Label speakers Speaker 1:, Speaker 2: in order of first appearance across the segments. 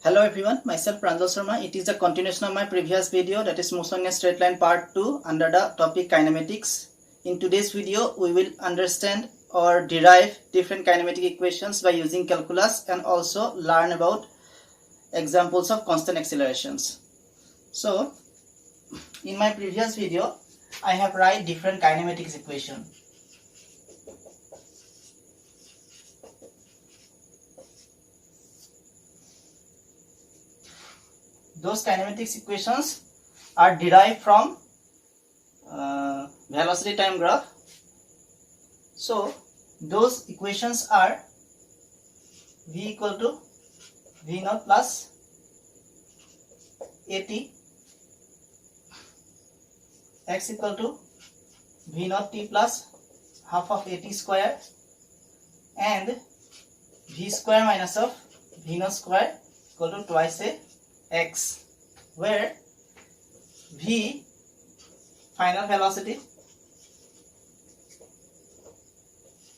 Speaker 1: Hello everyone, myself Pranjal Sharma. It is a continuation of my previous video, that is motion in a straight line part 2 under the topic kinematics. In today's video, we will understand or derive different kinematic equations by using calculus and also learn about examples of constant accelerations. So, in my previous video, I have write different kinematics equation. Those kinematics equations are derived from velocity time graph. So those equations are v equal to v naught plus at, x equal to v naught t plus half of at square, and v square minus of v naught square equal to twice a x, where v final velocity,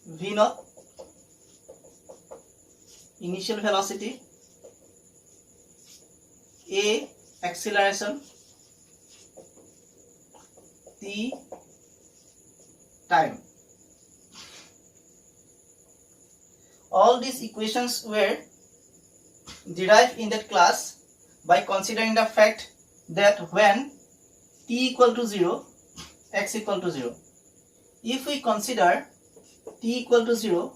Speaker 1: v naught initial velocity, a acceleration, t time. All these equations were derived in that class by considering the fact that when t equal to 0, x equal to 0. If we consider t equal to 0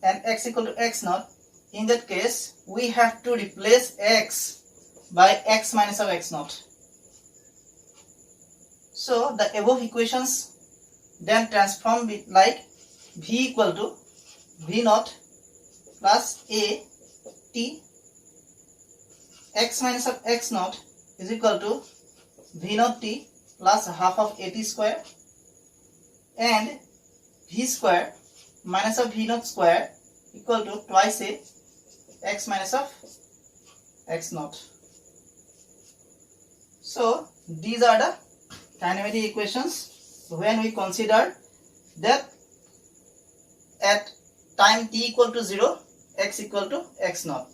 Speaker 1: and x equal to x naught, in that case we have to replace x by x minus of x naught. So the above equations then transform it like v equal to v naught plus a t, x minus of x naught is equal to v naught t plus half of at square, and v square minus of v naught square equal to twice a x minus of x naught. So these are the kinematic equations when we consider that at time t equal to 0, x equal to x naught.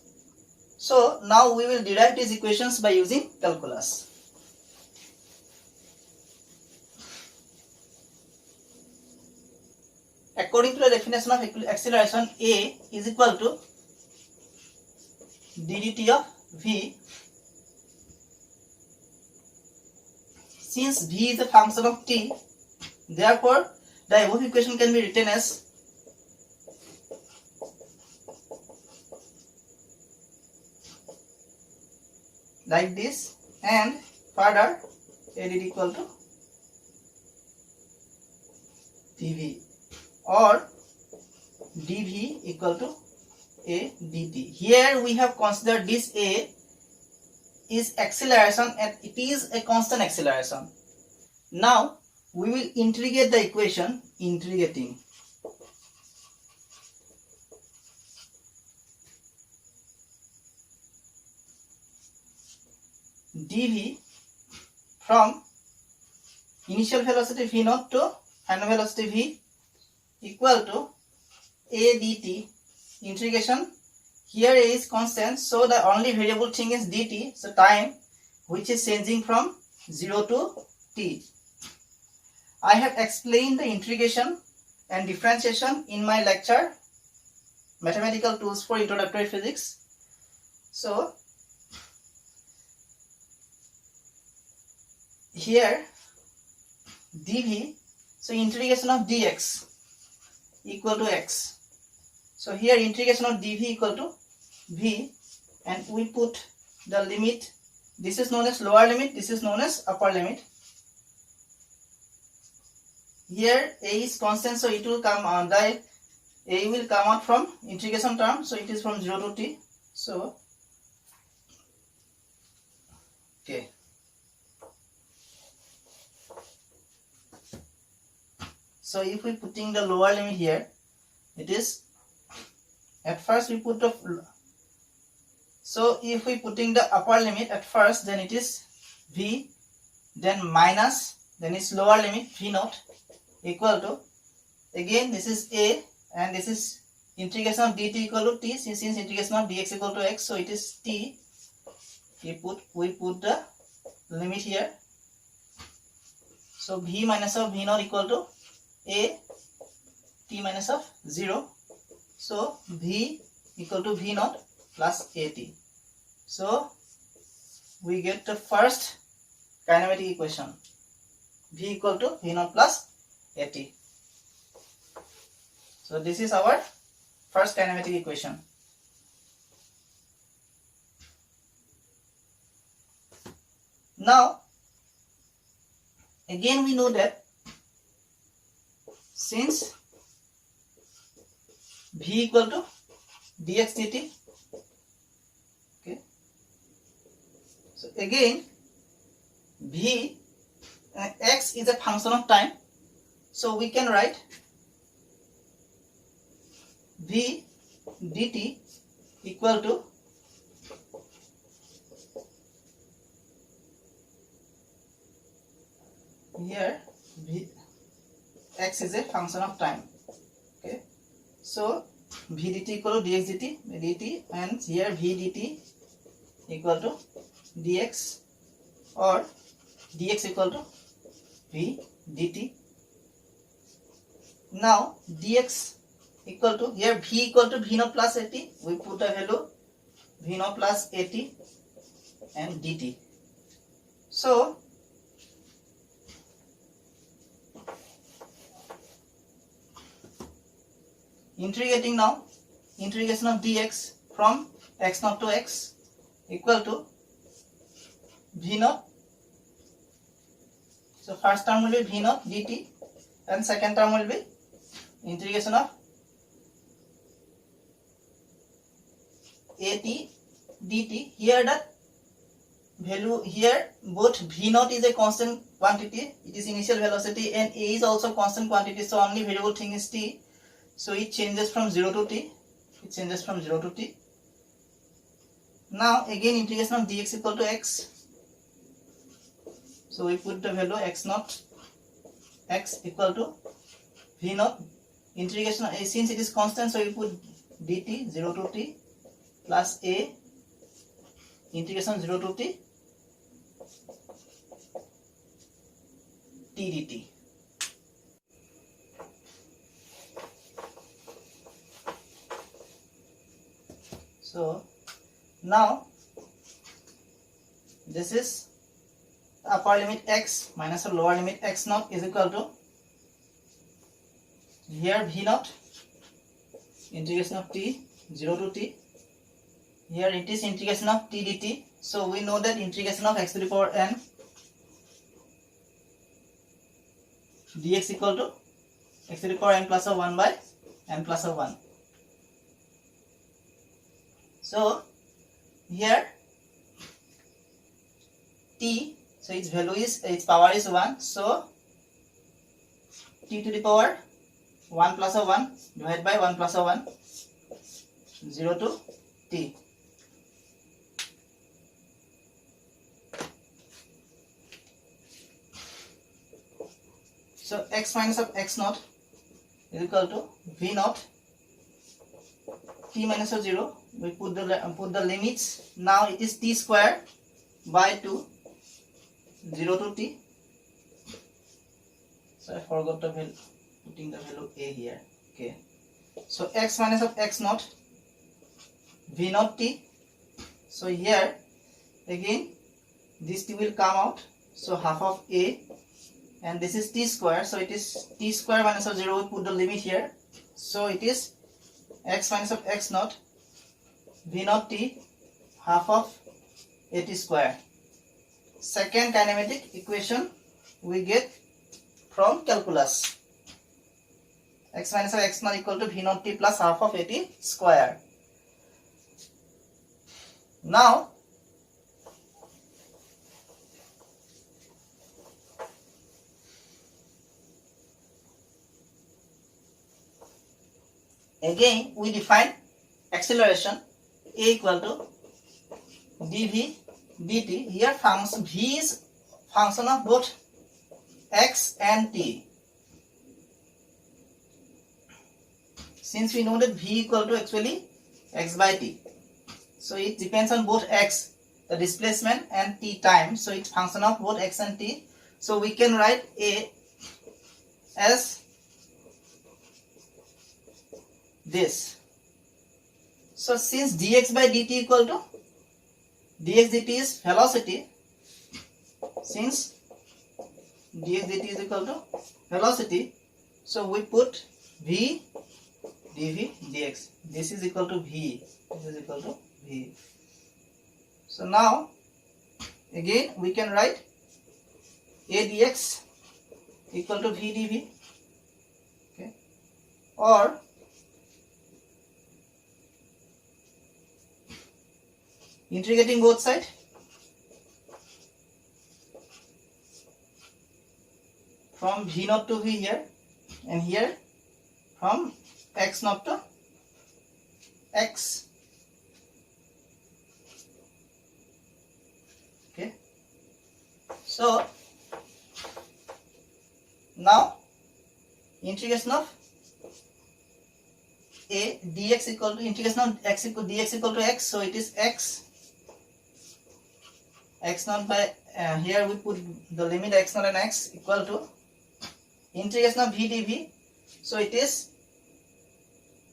Speaker 1: So now we will derive these equations by using calculus. According to the definition of acceleration, a is equal to ddt of v. Since v is a function of t, therefore the above equation can be written as like this, and further a dt equal to dv, or dv equal to a dt. Here we have considered this a is acceleration and it is a constant acceleration. Now we will integrate the equation, integrating dv from initial velocity v naught to final velocity v equal to a dt, integration. Here a is constant, so the only variable thing is dt, so time, which is changing from 0 to t. I have explained the integration and differentiation in my lecture Mathematical Tools for Introductory Physics. So here dv, so integration of dx equal to x. So here integration of dv equal to v, and we put the limit. This is known as lower limit, this is known as upper limit. Here a is constant, so it will come on the a will come out from integration term, so it is from 0 to t. So okay, so if we putting the lower limit here, it is, at first we put the, so if we putting the upper limit at first, then it is v, then minus, then is lower limit v naught equal to, again this is a and this is integration of dt equal to t, since integration of dx equal to x, so it is t. We put the limit here. So v minus of v naught equal to a t minus of 0. So v equal to v naught plus at. So we get the first kinematic equation, v equal to v naught plus at. So this is our first kinematic equation. Now again we know that since v equal to dx dt, okay, so again v x is a function of time, so we can write v dt equal to here v x is a function of time, okay, so v dt equal to dx dt, and here v dt equal to dx, or dx equal to v dt. Now dx equal to, here v equal to v naught plus at, we put a value v naught plus at and dt. So integrating now, integration of dx from x naught to x equal to v naught. So first term will be v naught dt, and second term will be integration of at dt. Here that value, here both v naught is a constant quantity, it is initial velocity, and a is also constant quantity, so only variable thing is t. So it changes from 0 to t. It changes from 0 to t. Now again integration of dx equal to x. So we put the value x naught x equal to v naught. Integration of a, since it is constant, so we put dt 0 to t plus a integration 0 to t t dt. So now this is upper limit x minus the lower limit x naught is equal to, here v naught integration of t 0 to t, here it is integration of t dt. So we know that integration of x to the power n dx equal to x to the power n plus 1 by n plus 1. So here t, so its value is, its power is 1, so t to the power 1 plus 1 divided by 1 plus 1, 0 to t. So x minus of x naught is equal to v naught t minus of 0. We put the limits. Now it is t square by 2, 0 to t. So I forgot the value, putting the value a here. Okay. So x minus of x naught v naught t. So here again this t will come out. So half of a, and this is t square. So it is t square minus of 0. We put the limit here. So it is x minus of x naught v naught t half of a t square. Second kinematic equation we get from calculus. X minus of x naught equal to v naught t plus half of a t square. Now again we define acceleration a equal to dv dt. Here function v is function of both x and t. since we know that v equal to actually x by t, so it depends on both x, the displacement, and t time, so it's function of both x and t. So we can write a as this. So since dx by dt equal to dx dt is velocity, since dx dt is equal to velocity, so we put v dv dx. This is equal to v. This is equal to v. So now again we can write a dx equal to v dv. Okay, or integrating both sides, from v naught to v here, and here from x naught to x. Okay, so now integration of a dx equal to integration of x equal dx equal to x, so it is x naught by here we put the limit x naught and x equal to integration of v dv, so it is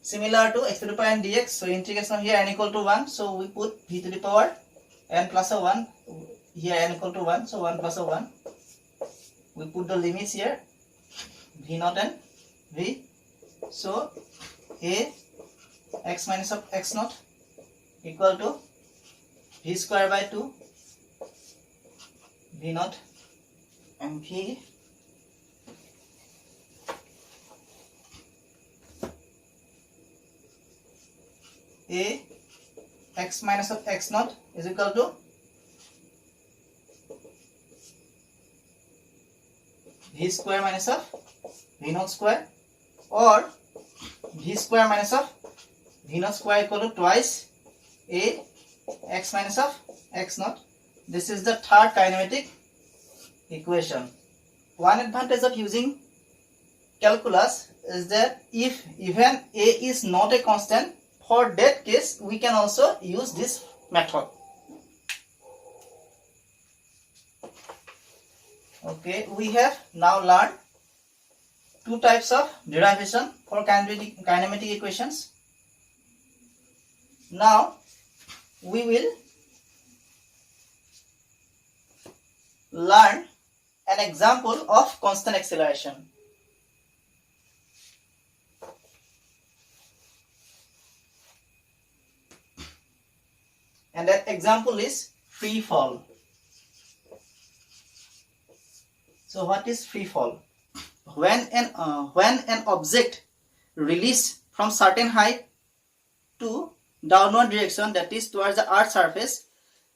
Speaker 1: similar to x to the power n dx, so integration of here n equal to 1, so we put v to the power n plus a 1, here n equal to 1, so 1 plus a 1, we put the limits here v naught and v, so a x minus of x naught equal to v square by 2 v naught and v a x minus of x naught is equal to v square minus of v naught square, or v square minus of v naught square equal to twice a x minus of x naught. This is the third kinematic equation. One advantage of using calculus is that if even a is not a constant, for that case we can also use this method. Okay, we have now learned two types of derivation for kinematic equations. Now we will learn an example of constant acceleration. And that example is free fall. So what is free fall? When an object released from certain height to downward direction, that is towards the earth surface,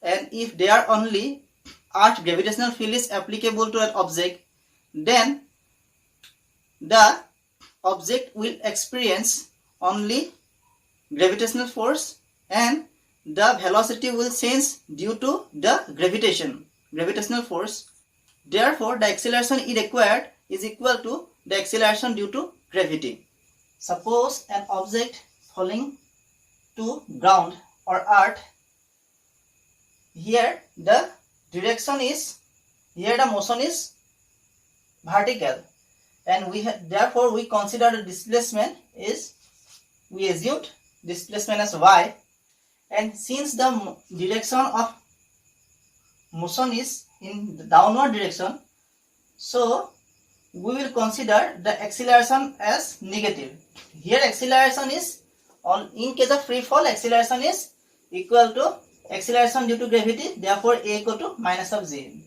Speaker 1: and if there only earth gravitational field is applicable to that object, then the object will experience only gravitational force and the velocity will change due to the gravitational force. Therefore, the acceleration it required is equal to the acceleration due to gravity. Suppose an object falling to ground or earth, here the direction is, here the motion is vertical, and therefore we consider the displacement is, we assumed displacement as y, and since the direction of motion is in the downward direction, so we will consider the acceleration as negative. Here acceleration is, in case of free fall, acceleration is equal to acceleration due to gravity, therefore a equal to minus of g.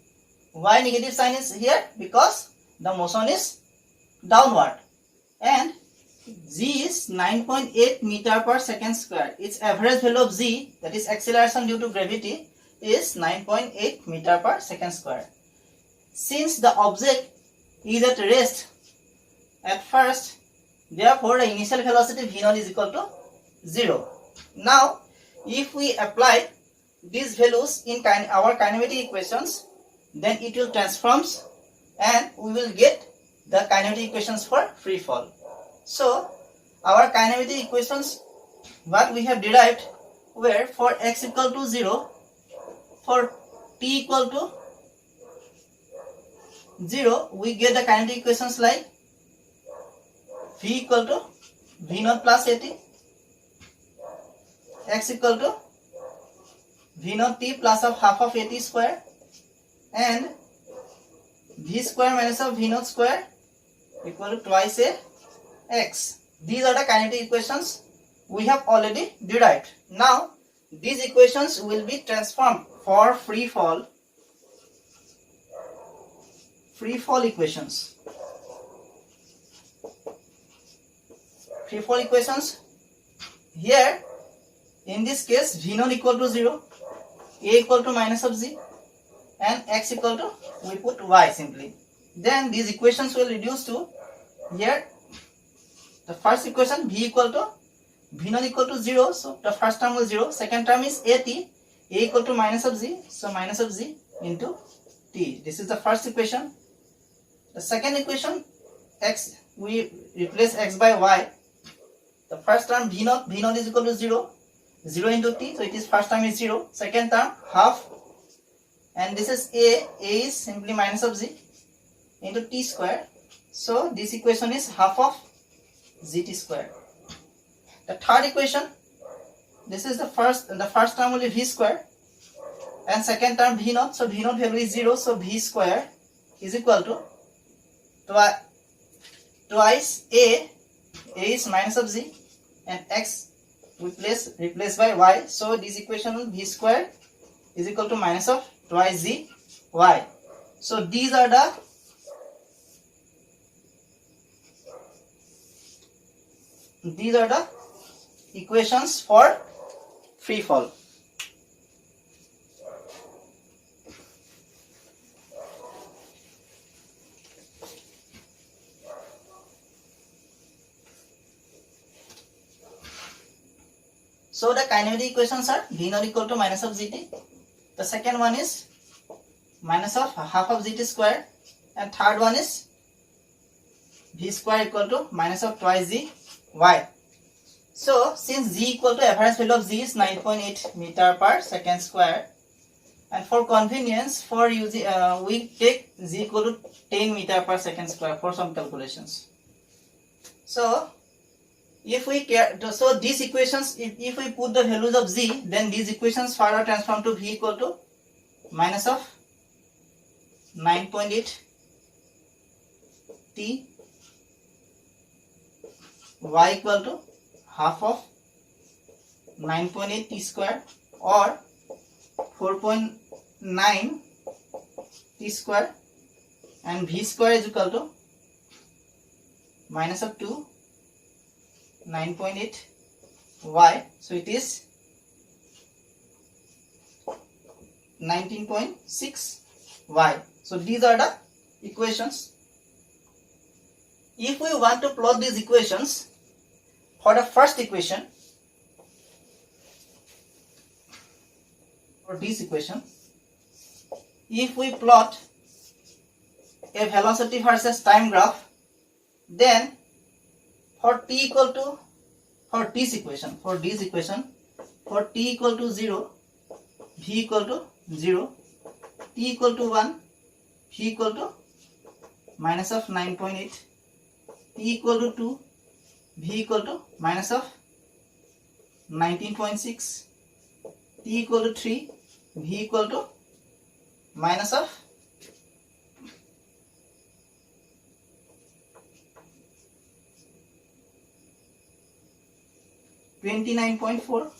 Speaker 1: Why negative sign is here? Because the motion is downward, and g is 9.8 meter per second square. Its average value of g, that is acceleration due to gravity, is 9.8 meter per second square. Since the object is at rest at first, therefore the initial velocity v naught is equal to 0. Now if we apply these values in our kinematic equations, then it will transforms and we will get the kinematic equations for free fall. So our kinematic equations what we have derived where for x equal to 0, for t equal to 0, we get the kinetic equations like v equal to v naught plus at, x equal to v naught t plus of half of at square, and v square minus of v naught square equal to twice a x. These are the kinetic equations we have already derived. Now these equations will be transformed for free fall equations. Free fall equations, here in this case v naught equal to 0, a equal to minus of z, and x equal to, we put y simply. Then these equations will reduce to, here the first equation v equal to v naught equal to 0, so the first term was 0, second term is at, a equal to minus of z, so minus of z into t. This is the first equation. The second equation, x, we replace x by y. The first term v naught is equal to 0, 0 into t, so it is first term is 0, second term half, and this is a is simply minus of z into t square, so this equation is half of zt square. The third equation, this is the first term will be v square, and second term v naught, so v naught value is 0, so v square is equal to twice a is minus of z, and x replace by y, so this equation will v square is equal to minus of twice z y. So these are the equations for free fall. So the kinematic equations are v naught equal to minus of zt, the second one is minus of half of zt square, and third one is v square equal to minus of twice z y. So since z equal to average value of z is 9.8 meter per second square, and for convenience for using we take z equal to 10 meter per second square for some calculations. So if we so these equations, if we put the values of z, then these equations further transform to v equal to minus of 9.8 t, y equal to half of 9.8 t square, or 4.9 t square, and v square is equal to minus of 2 9.8 y, so it is 19.6 y. So these are the equations. If we want to plot these equations, for the first equation, for this equation, if we plot a velocity versus time graph, then for t equal to, for this equation, for t equal to 0, v equal to 0, t equal to 1, v equal to minus of 9.8, t equal to 2, v equal to minus of 19.6, t equal to 3, v equal to minus of 29.4.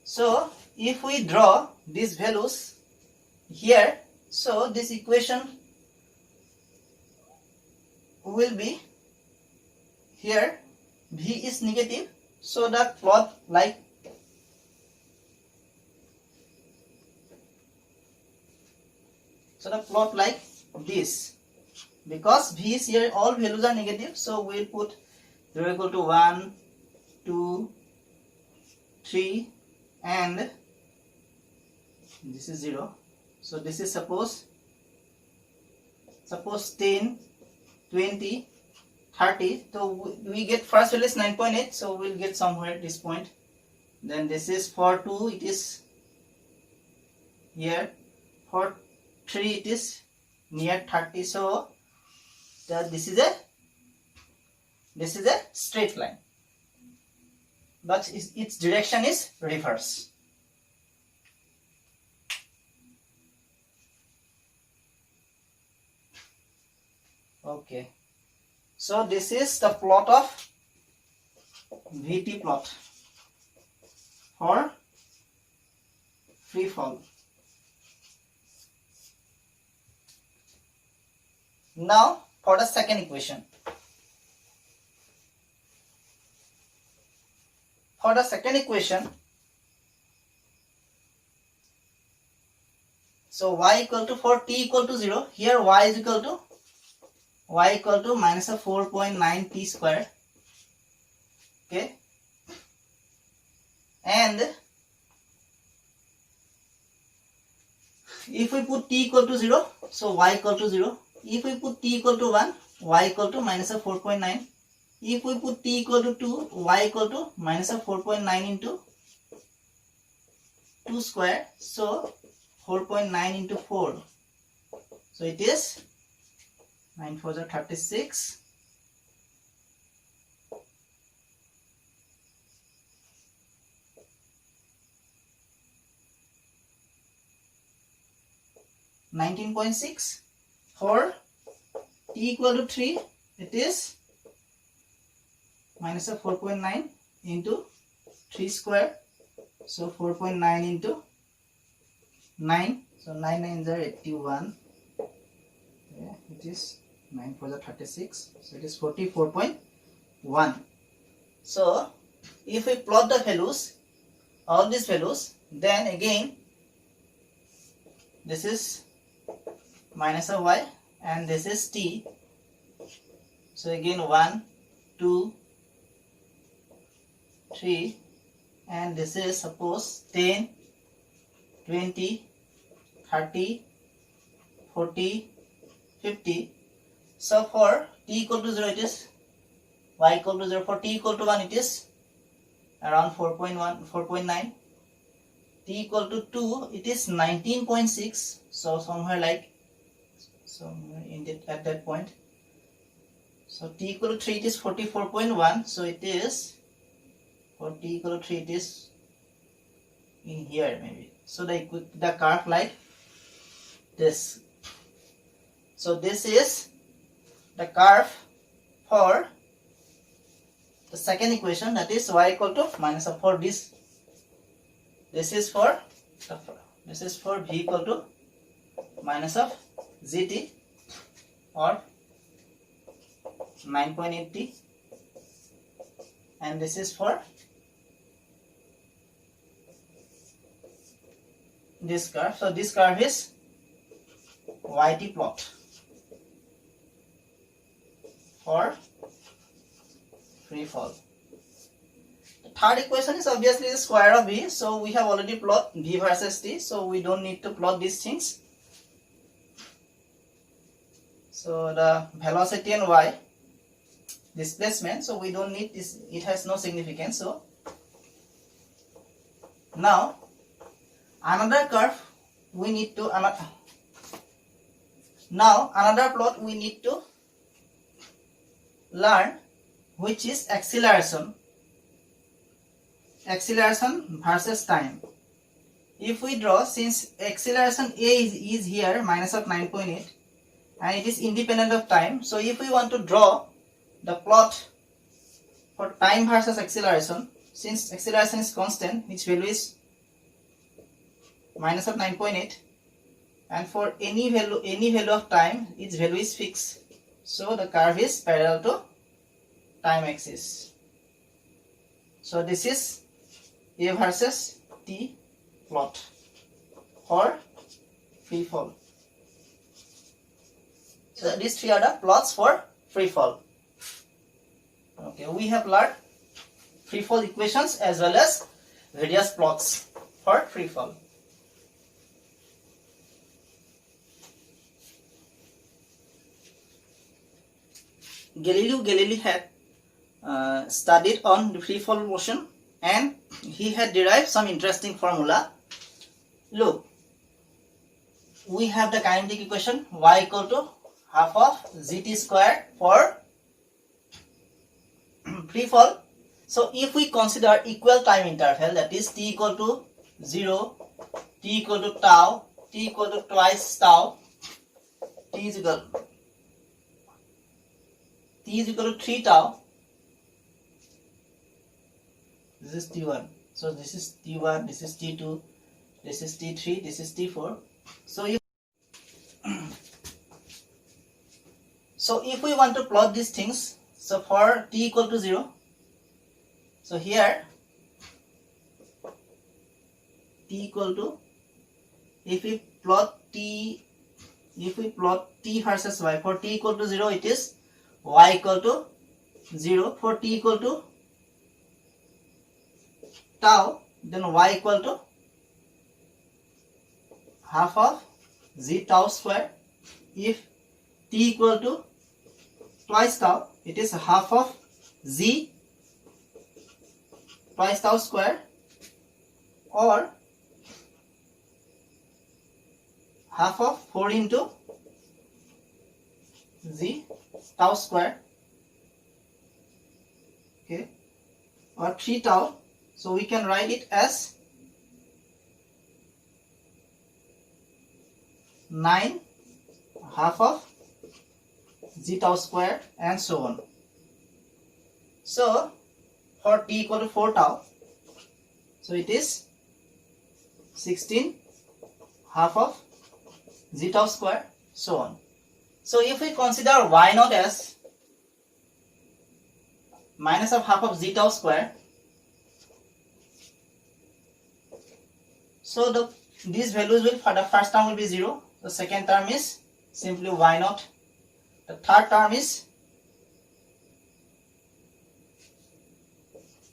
Speaker 1: So if we draw these values here, so this equation will be, here v is negative, so the plot like this. Because v is here, all values are negative, so we'll put 0 equal to 1, 2, 3, and this is 0. So this is suppose 10, 20, 30. So we get first value is 9.8. So we'll get somewhere at this point. Then this is for 2, it is here. For 3, it is near 30. So this is a straight line, but its direction is reverse. Okay, so this is the plot of VT plot for free fall. Now for the second equation. For the second equation, so y equal to, for t equal to 0, here y is equal to minus of 4.9 t square. Okay, and if we put t equal to 0, so y equal to 0. If we put t equal to 1, y equal to minus of 4.9. If we put t equal to 2, y equal to minus of 4.9 into 2 square. So 4.9 into 4. So it is 9 4 are 36. $19.6. For t equal to 3, it is minus of 4.9 into 3 square. So 4.9 into 9. So 9 9s are 81. Yeah, it is 9 4 are 36. So it is 44.1. So if we plot the values, all these values, then again this is minus of y and this is t. So again 1, 2, 3, and this is suppose 10, 20, 30, 40, 50. So for t equal to 0 it is y equal to 0. For t equal to 1 it is around 4.1, 4.9. T equal to 2 it is 19.6. So somewhere like at that point. So t equal to 3 it is 44.1. So it is, for t equal to 3 it is in here maybe. So the curve like this. So this is the curve for the second equation, that is y equal to minus of 4. This is for v equal to minus of gt or 9.8t, and this is for this curve. So this curve is YT plot for free fall. The third equation is obviously the square of v. So we have already plot v versus t, so we don't need to plot these things. So the velocity and y displacement, so we don't need this, it has no significance. So now another curve we need to another plot we need to learn, which is acceleration versus time. If we draw, since acceleration a is here minus of 9.8 and it is independent of time, so if we want to draw the plot for time versus acceleration, since acceleration is constant, its value is minus of 9.8, and for any value of time, its value is fixed. So the curve is parallel to time axis. So this is a versus t plot for free fall. So these three are the plots for free fall. Okay, we have learned free fall equations as well as various plots for free fall. Galileo Galilei had studied on the free fall motion, and he had derived some interesting formula. Look, we have the kinetic equation y equal to half of gt square for free fall. So if we consider equal time interval, that is t equal to 0, t equal to tau, t equal to twice tau, t is equal to 3 tau. This is t1. So this is t1, this is t2, this is t3, this is t4. So if we want to plot these things, so for t equal to 0, so here t equal to, if we plot t versus y, for t equal to 0 it is y equal to 0, for t equal to tau, then y equal to half of z tau square. If t equal to twice tau, it is half of z twice tau square, or half of 4 into z tau square, okay, or 3 tau. So we can write it as 9 half of z tau square, and so on. So for t equal to 4 tau, so it is 16 half of z tau square, so on. So if we consider y naught as minus of half of z tau square, so these values will, for the first term will be 0, the second term is simply y naught, the third term is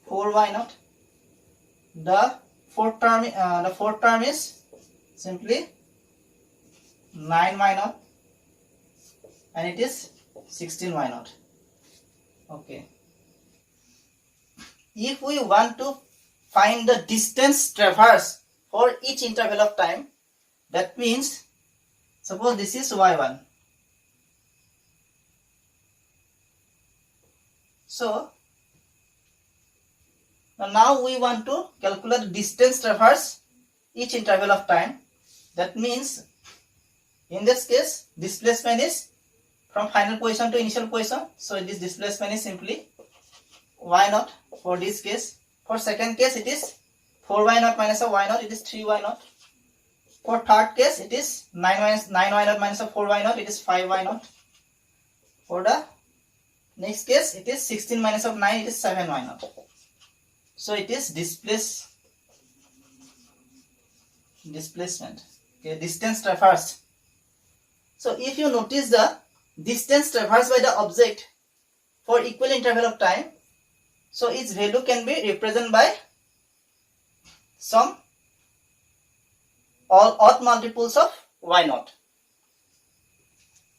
Speaker 1: 4y naught, the fourth term is simply 9y naught, and it is 16y naught. Okay. If we want to find the distance traversed for each interval of time, that means suppose this is y1. So now we want to calculate the distance traversed each interval of time. That means in this case displacement is from final position to initial position. So this displacement is simply y naught for this case. For second case it is 4y naught minus of y naught, it is 3y naught. For third case it is 9y naught minus of 4y naught, it is 5y naught. For the next case it is 16 minus of 9, it is 7y naught. So it is displacement, okay, distance traversed. So if you notice the distance traversed by the object for equal interval of time, so its value can be represented by some all odd multiples of y naught.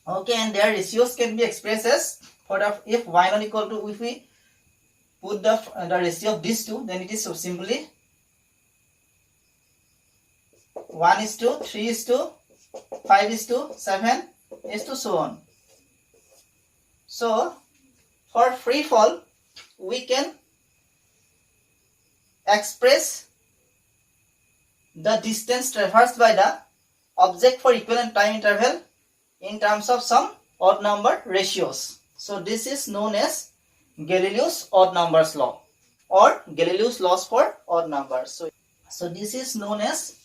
Speaker 1: Okay, and their ratios can be expressed as, for the, if y naught equal to, if we put the ratio of these two, then it is so simply 1:3:5:7 so on. So for free fall we can express the distance traversed by the object for equivalent time interval in terms of some odd number ratios. So this is known as Galileo's odd numbers law, or Galileo's laws for odd numbers. So this is known as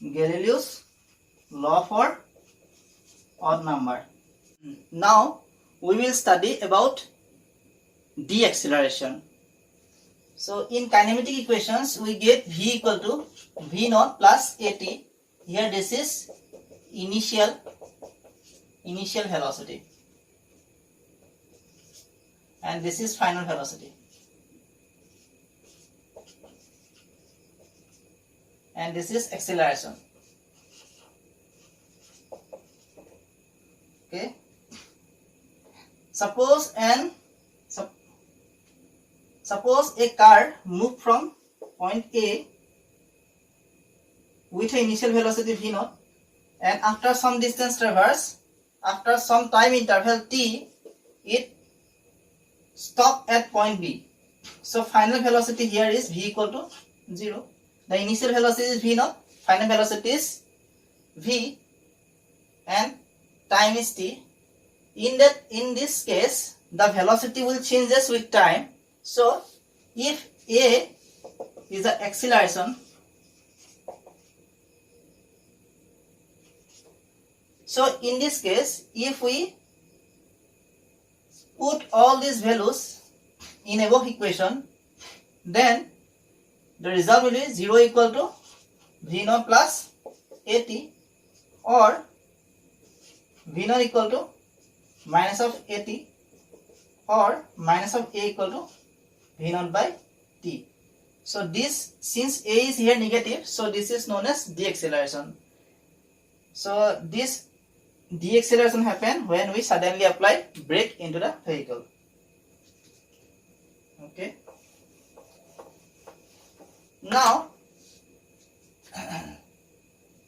Speaker 1: Galileo's law for odd number. Now we will study about deceleration. So in kinematic equations we get v equal to v naught plus at. Here this is initial velocity, and this is final velocity, and this is acceleration. Okay, Suppose a car moved from point A with an initial velocity v naught, and after some distance traverse, after some time interval t, it stopped at point B. So final velocity here is v equal to 0. The initial velocity is v naught, final velocity is v, and time is t. In this case, the velocity will changes with time. So if a is the acceleration, so in this case, if we put all these values in above equation, then the result will be 0 equal to v naught plus at, or v naught equal to minus of at, or minus of a equal to v naught by t. So this, since a is here negative, so this is known as deceleration. So this deceleration happen when we suddenly apply brake into the vehicle. Okay. Now,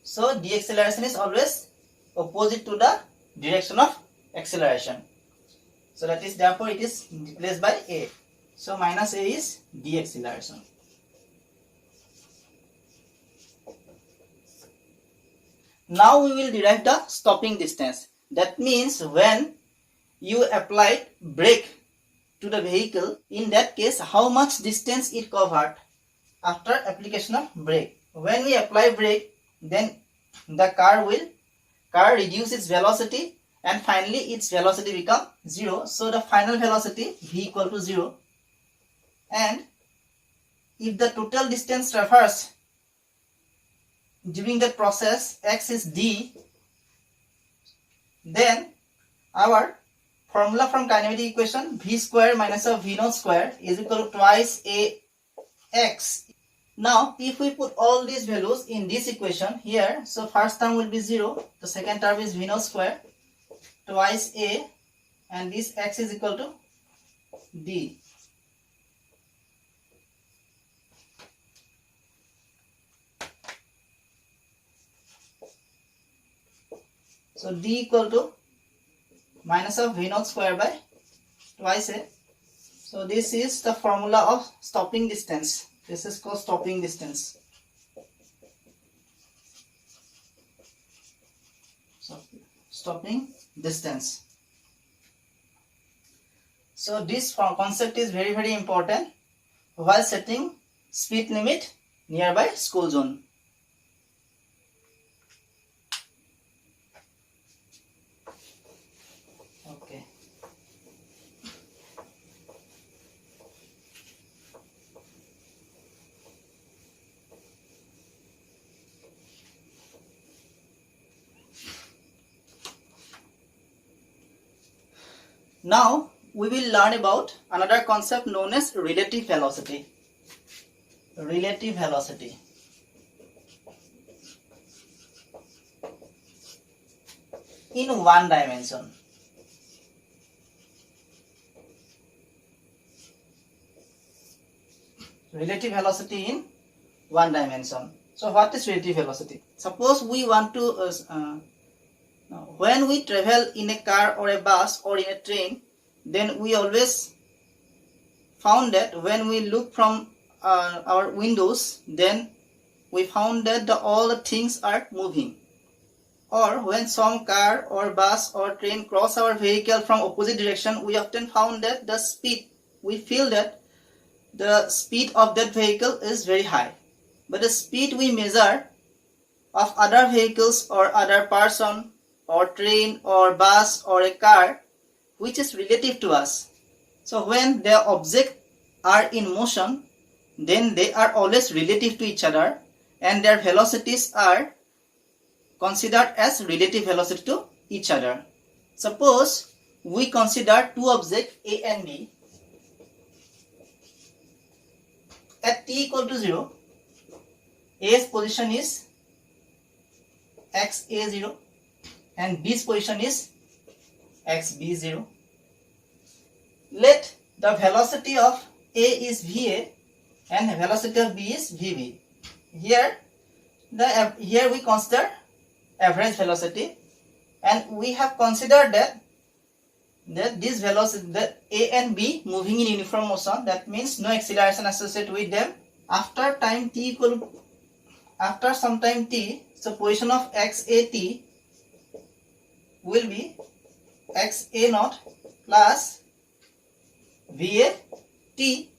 Speaker 1: so deceleration is always opposite to the direction of acceleration. So that is, therefore it is replaced by a. So minus a is deceleration. Now we will derive the stopping distance. That means when you applied brake to the vehicle, in that case how much distance it covered after application of brake. When we apply brake, then the car reduce its velocity, and finally its velocity become 0. So the final velocity v equal to 0. And if the total distance traversed during the process x is d, then our formula from kinematic equation v square minus of v naught square is equal to twice a x. Now if we put all these values in this equation here, so first term will be 0, the second term is v naught square twice a, and this x is equal to d. So d equal to minus of v naught square by twice a. So this is the formula of stopping distance. This is called stopping distance. So stopping distance. So this concept is very, very important while setting speed limit nearby school zone. Okay. Now we will learn about another concept known as relative velocity. Relative velocity. In one dimension. Relative velocity in one dimension. So what is relative velocity? Suppose we want to when we travel in a car or a bus or in a train, then we always found that when we look from our windows, then we found that all the things are moving. Or when some car or bus or train cross our vehicle from opposite direction, we often found that the speed, we feel that the speed of that vehicle is very high. But the speed we measure of other vehicles or other person or train or bus or a car, which is relative to us. So when the objects are in motion, then they are always relative to each other, and their velocities are considered as relative velocity to each other. Suppose we consider two objects A and B. At t equal to 0, A's position is xa0 and B's position is xb0. let the velocity of A is VA and the velocity of B is VB. Here we consider average velocity, and we have considered that this velocity, that A and B moving in uniform motion, that means no acceleration associated with them. After some time t, so position of xat will be xa naught plus va t,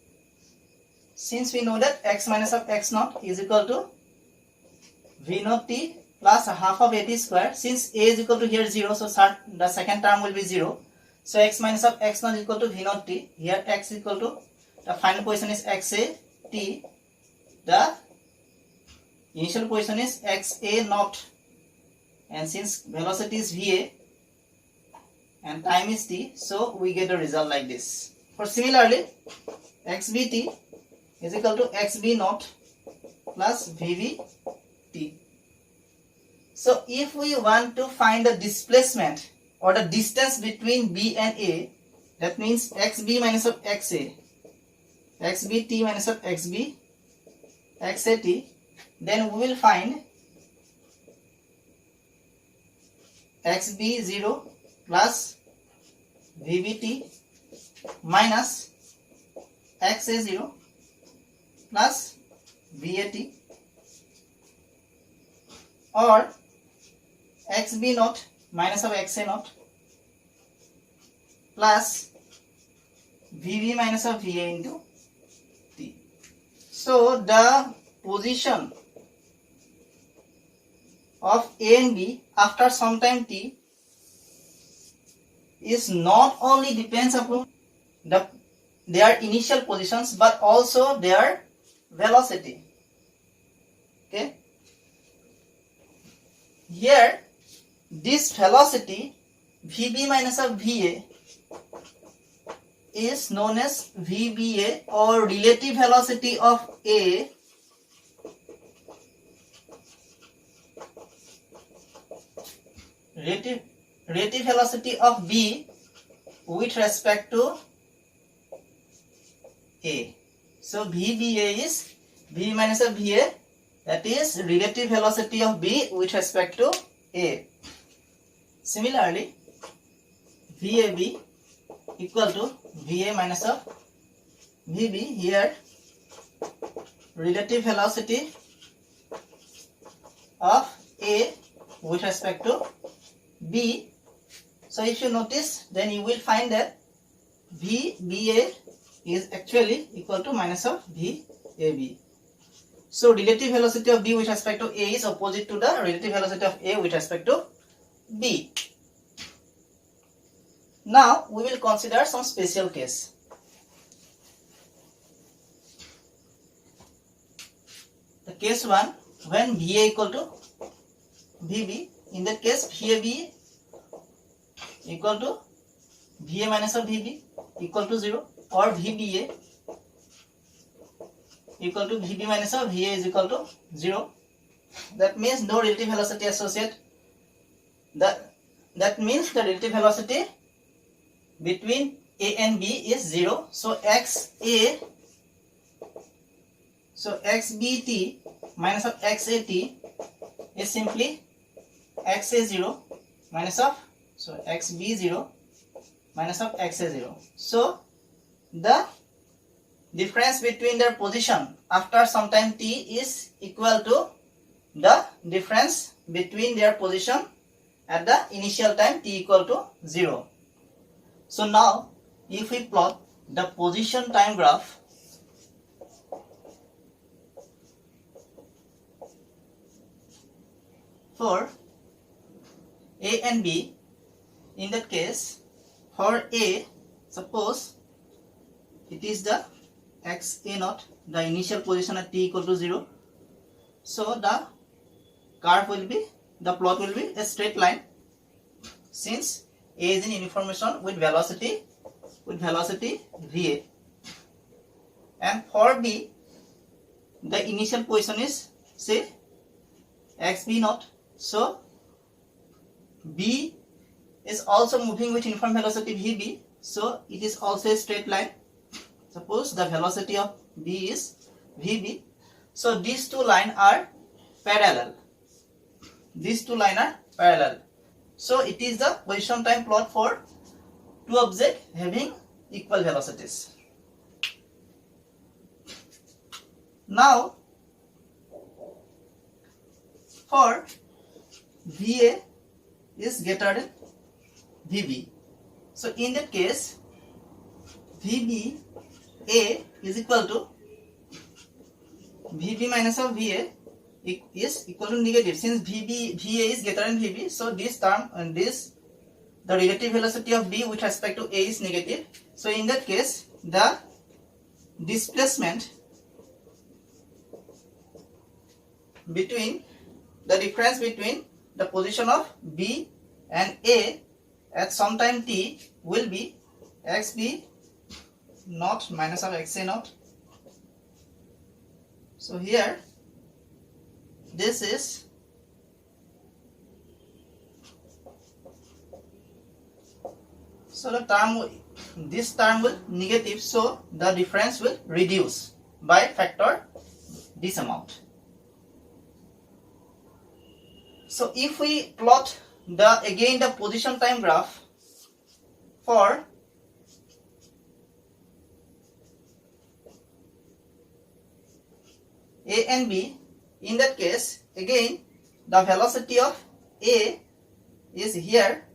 Speaker 1: since we know that x minus of x naught is equal to v naught t plus half of at square. Since a is equal to here 0, so the second term will be 0. So x minus of x naught is equal to v naught t. Here x is equal to, the final position is xa t, the initial position is xa naught, and since velocity is va and time is t, so we get a result like this. For similarly, xbt is equal to xb naught plus vb t. So if we want to find the displacement or the distance between B and A, that means xb minus of xa, xbt minus of xb, xat, then we will find xb0 plus vbt minus xa0 plus vat, or xb naught minus of xa naught plus vb minus of va into t. So the position of A and B after some time t is not only depends upon their initial positions but also their velocity. Okay, here this velocity Vb minus of Va is known as Vba, or relative velocity of A relative velocity of B with respect to A. So Vba is V minus of Va, that is relative velocity of B with respect to A. Similarly, Vab equal to Va minus of Vb, here relative velocity of A with respect to B. So if you notice, then you will find that Vba is actually equal to minus of Vab. So relative velocity of B with respect to A is opposite to the relative velocity of A with respect to B. Now we will consider some special case. The case 1, when Va equal to Vb, in that case Vab equal to Va minus of Vb equal to 0, or Vba equal to Vb minus of Va is equal to 0. That means no relative velocity associated. That means the relative velocity between A and B is 0. So xbt minus of xat is simply xa0 minus of, so xb0 minus of xa0. So the difference between their position after some time t is equal to the difference between their position at the initial time t equal to 0. So now if we plot the position time graph for A and B, in that case for A, suppose it is the xa naught, the initial position at t equal to 0. So the curve will be, the plot will be a straight line, since A is in uniform motion with velocity Va. And for B, the initial position is say xb naught. So B is also moving with uniform velocity Vb, so it is also a straight line. Suppose the velocity of B is VB. So these two lines are parallel. These two lines are parallel. So it is the position time plot for two objects having equal velocities. Now for VA is greater than VB. So in that case, VB A is equal to VB minus of VA is equal to negative. Since VA is greater than VB, so this term and this, the relative velocity of B with respect to A is negative. So in that case, the displacement between the difference between the position of B and A at some time t will be xb naught minus of xa naught. So here this is this term will negative, so the difference will reduce by factor this amount. So if we plot the position time graph for A and B, in that case again the velocity of A is here.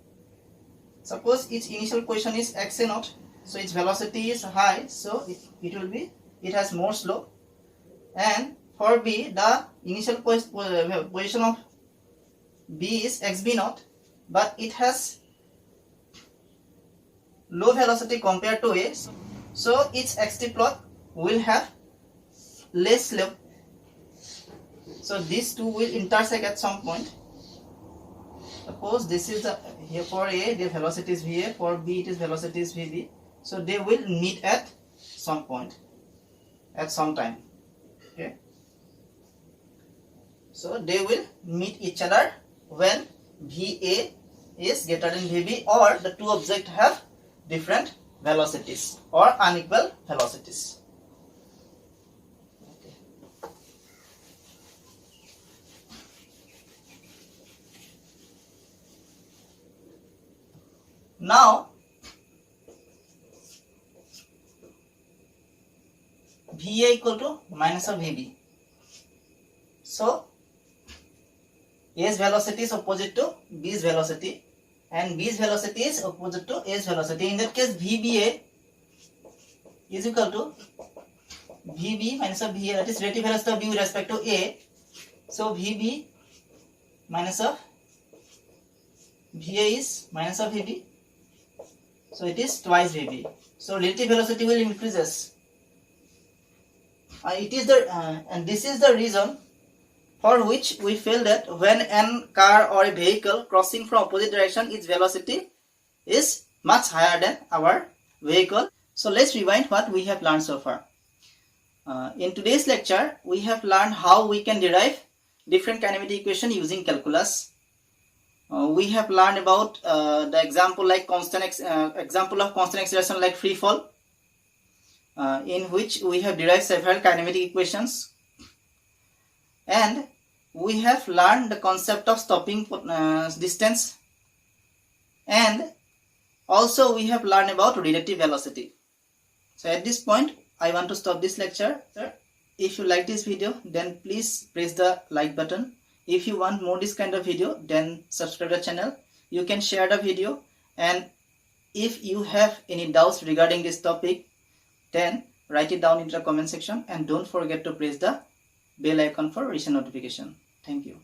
Speaker 1: Suppose its initial position is xa naught, so its velocity is high, so it has more slope. And for B, the initial position of B is xb naught, but it has low velocity compared to A, so its xt plot will have less slope. So these two will intersect at some point. Suppose this is the, here for A the velocity is VA, for B it is velocity is VB, so they will meet at some point, at some time. Okay, so they will meet each other when VA is greater than VB, or the two objects have different velocities or unequal velocities. Okay. Now VA equal to minus of VB. So A's velocity is opposite to B's velocity, and B's velocity is opposite to A's velocity. In that case, VBA is equal to VB minus of VA, that is relative velocity of B with respect to A. So VB minus of VA is minus of VB, so it is twice VB. So relative velocity will increases. And this is the reason for which we feel that when a car or a vehicle crossing from opposite direction, its velocity is much higher than our vehicle. So let's rewind what we have learned so far. In today's lecture, we have learned how we can derive different kinematic equation using calculus. We have learned about the example like example of constant acceleration like free fall, in which we have derived several kinematic equations. And we have learned the concept of stopping distance, and also we have learned about relative velocity. So at this point I want to stop this lecture. If you like this video, then please press the like button. If you want more this kind of video, then subscribe the channel. You can share the video, and if you have any doubts regarding this topic, then write it down in the comment section, and don't forget to press the bell icon for recent notification. Thank you.